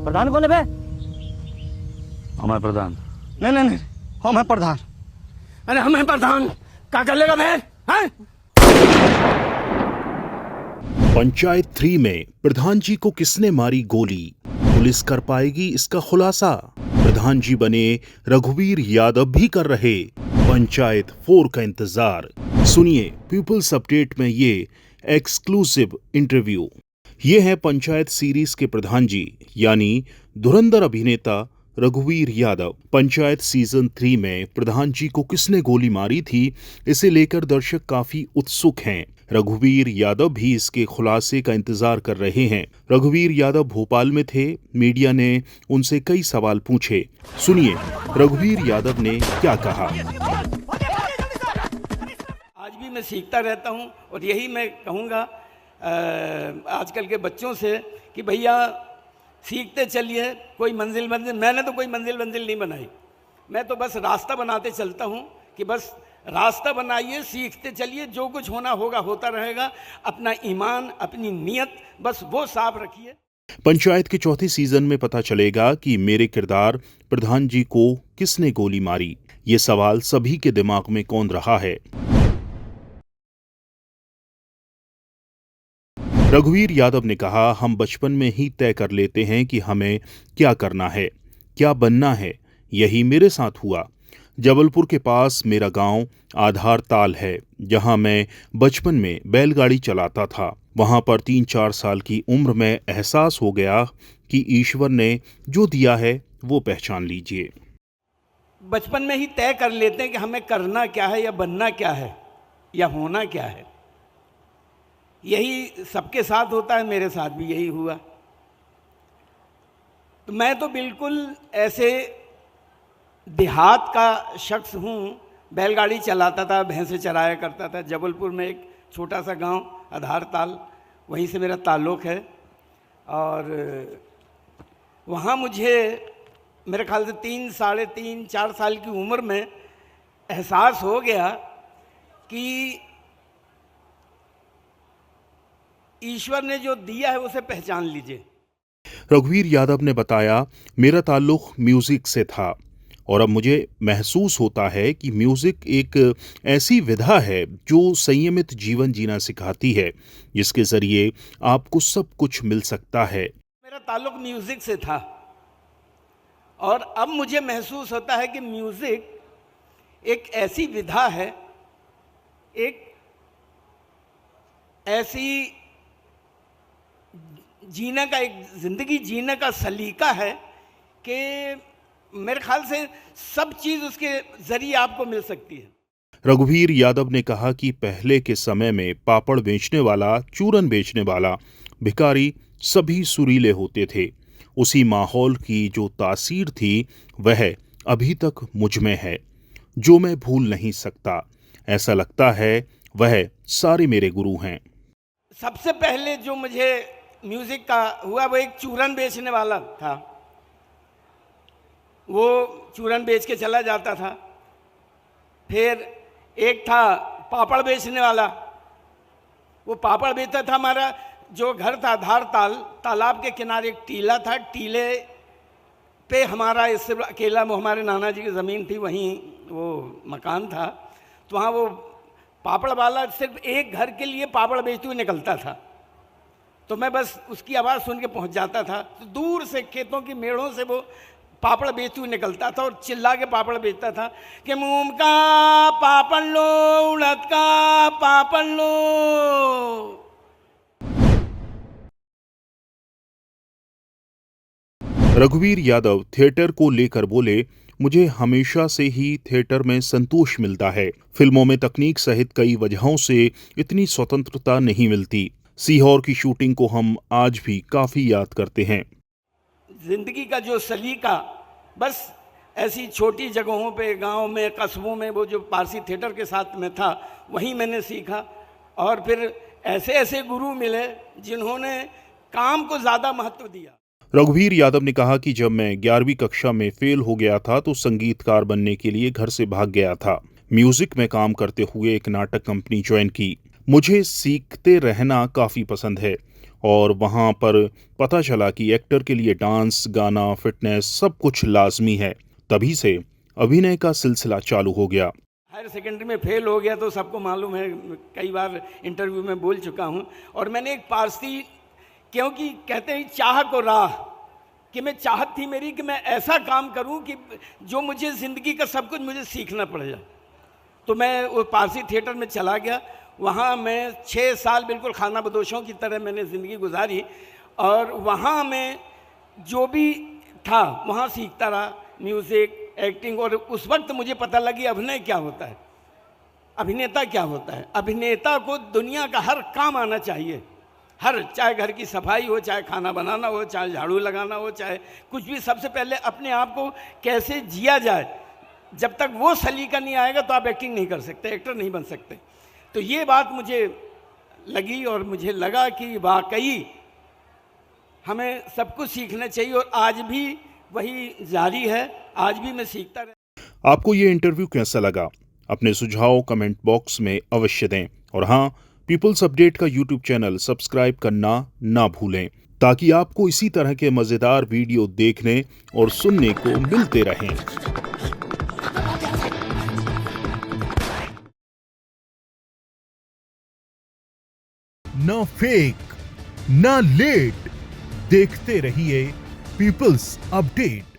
प्रधान कौन है बे? हम है प्रधान। नहीं नहीं नहीं, हम है प्रधान। अरे हम है प्रधान, क्या कर लेगा बे? हैं? पंचायत 3 में प्रधान जी को किसने मारी गोली, पुलिस कर पाएगी इसका खुलासा। प्रधान जी बने रघुवीर यादव भी कर रहे पंचायत 4 का इंतजार। सुनिए पीपल्स अपडेट में ये एक्सक्लूसिव इंटरव्यू। ये है पंचायत सीरीज के प्रधान जी यानी धुरंधर अभिनेता रघुवीर यादव। पंचायत सीजन 3 में प्रधान जी को किसने गोली मारी थी, इसे लेकर दर्शक काफी उत्सुक हैं। रघुवीर यादव भी इसके खुलासे का इंतजार कर रहे हैं। रघुवीर यादव भोपाल में थे, मीडिया ने उनसे कई सवाल पूछे। सुनिए रघुवीर यादव ने क्या कहा। आज भी मैं सीखता रहता हूँ और यही मैं कहूँगा आजकल के बच्चों से कि भैया सीखते चलिए। कोई मंजिल मैंने तो कोई मंजिल नहीं बनाई, मैं तो बस रास्ता बनाते चलता हूँ कि बस रास्ता बनाइए, सीखते चलिए, जो कुछ होना होगा होता रहेगा। अपना ईमान, अपनी नीयत बस वो साफ रखिए। पंचायत के चौथे सीजन में पता चलेगा कि मेरे किरदार प्रधान जी को किसने गोली मारी। ये सवाल सभी के दिमाग में कौन रहा है। रघुवीर यादव ने कहा, हम बचपन में ही तय कर लेते हैं कि हमें क्या करना है, क्या बनना है। यही मेरे साथ हुआ। जबलपुर के पास मेरा गांव आधार ताल है, जहां मैं बचपन में बैलगाड़ी चलाता था। वहां पर 3-4 साल की उम्र में एहसास हो गया कि ईश्वर ने जो दिया है वो पहचान लीजिए। बचपन में ही तय कर लेते हैं कि हमें करना क्या है या बनना क्या है या होना क्या है। यही सबके साथ होता है, मेरे साथ भी यही हुआ। तो मैं तो बिल्कुल ऐसे देहात का शख्स हूँ, बैलगाड़ी चलाता था, भैंसे चराया करता था। जबलपुर में एक छोटा सा गांव आधार ताल, वहीं से मेरा ताल्लुक़ है। और वहाँ मुझे मेरे ख्याल से 3, साढ़े 3, 4 साल की उम्र में एहसास हो गया कि ईश्वर ने जो दिया है उसे पहचान लीजिए। रघुवीर यादव ने बताया, मेरा ताल्लुक म्यूजिक से था और अब मुझे महसूस होता है कि म्यूजिक एक ऐसी विधा है जो संयमित जीवन जीना सिखाती है, जिसके जरिए आपको सब कुछ मिल सकता है। मेरा ताल्लुक म्यूजिक से था और अब मुझे महसूस होता है कि म्यूजिक एक ऐसी विधा है, एक ऐसी जीने का, एक जिंदगी जीने का सलीका है कि मेरे ख्याल से सब चीज उसके जरिए आपको मिल सकती है। रघुवीर यादव ने कहा कि पहले के समय में पापड़ बेचने वाला, चूरन बेचने वाला, भिखारी सभी सुरीले होते थे। उसी माहौल की जो तासीर थी वह अभी तक मुझ में है, जो मैं भूल नहीं सकता। ऐसा लगता है वह सारे मेरे गुरु हैं। सबसे पहले जो मुझे म्यूजिक का हुआ वो एक चूरन बेचने वाला था। वो चूरन बेच के चला जाता था। फिर एक था पापड़ बेचने वाला, वो पापड़ बेचता था। हमारा जो घर था आधार ताल, तालाब के किनारे एक टीला था, टीले पे हमारा इससे अकेला वो हमारे नाना जी की ज़मीन थी, वहीं वो मकान था। तो वहाँ वो पापड़ वाला सिर्फ एक घर के लिए पापड़ बेचते हुए निकलता था। तो मैं बस उसकी आवाज़ सुन के पहुँच जाता था। तो दूर से खेतों की मेड़ों से वो पापड़ बेचते हुए निकलता था और चिल्ला के पापड़ बेचता था कि मूंग का पापड़ लो, उड़द का पापड़ लो। रघुवीर यादव थिएटर को लेकर बोले, मुझे हमेशा से ही थिएटर में संतोष मिलता है। फिल्मों में तकनीक सहित कई वजहों से इतनी स्वतंत्रता नहीं मिलती। सीहोर की शूटिंग को हम आज भी काफी याद करते हैं। जिंदगी का जो सलीका बस ऐसी छोटी जगहों पे, गांव में, कस्बों में, वो जो पारसी थिएटर के साथ में था वहीं मैंने सीखा। और फिर ऐसे ऐसे गुरु मिले जिन्होंने काम को ज़्यादा महत्व दिया। रघुवीर यादव ने कहा कि जब मैं 11वीं कक्षा में फेल हो गया था तो संगीतकार बनने के लिए घर से भाग गया था। म्यूजिक में काम करते हुए एक नाटक कंपनी ज्वाइन की। मुझे सीखते रहना काफी पसंद है और वहां पर पता चला कि एक्टर के लिए डांस, गाना, फिटनेस सब कुछ लाजमी है। तभी से अभिनय का सिलसिला चालू हो गया। हायर सेकेंडरी में फेल हो गया तो सबको मालूम है, कई बार इंटरव्यू में बोल चुका हूँ। और मैंने एक पारसी, क्योंकि कहते हैं चाह को राह, कि मैं चाहत थी मेरी कि मैं ऐसा काम करूं कि जो मुझे ज़िंदगी का सब कुछ मुझे सीखना पड़ जाए। तो मैं वो पारसी थिएटर में चला गया। वहाँ मैं 6 साल बिल्कुल खाना बदोशों की तरह मैंने ज़िंदगी गुजारी, और वहाँ मैं जो भी था वहाँ सीखता रहा, म्यूज़िक, एक्टिंग। और उस वक्त मुझे पता लगी अभिनय क्या होता है, अभिनेता क्या होता है। अभिनेता को दुनिया का हर काम आना चाहिए, हर, चाहे घर की सफाई हो, चाहे खाना बनाना हो, चाहे झाड़ू लगाना हो, चाहे कुछ भी। सबसे पहले अपने आप को कैसे जिया जाए, जब तक वो सलीका नहीं आएगा तो आप एक्टिंग नहीं कर सकते, एक्टर नहीं बन सकते। तो ये बात मुझे लगी और मुझे लगा कि वाकई हमें सब कुछ सीखना चाहिए, और आज भी वही जारी है, आज भी मैं सीखता रहता। आपको ये इंटरव्यू कैसा लगा? अपने सुझाव कमेंट बॉक्स में अवश्य दें। और हाँ, पीपल्स अपडेट का यूट्यूब चैनल सब्सक्राइब करना ना भूलें, ताकि आपको इसी तरह के मजेदार वीडियो देखने और सुनने को मिलते रहें। न फेक न लेट, देखते रहिए पीपल्स अपडेट।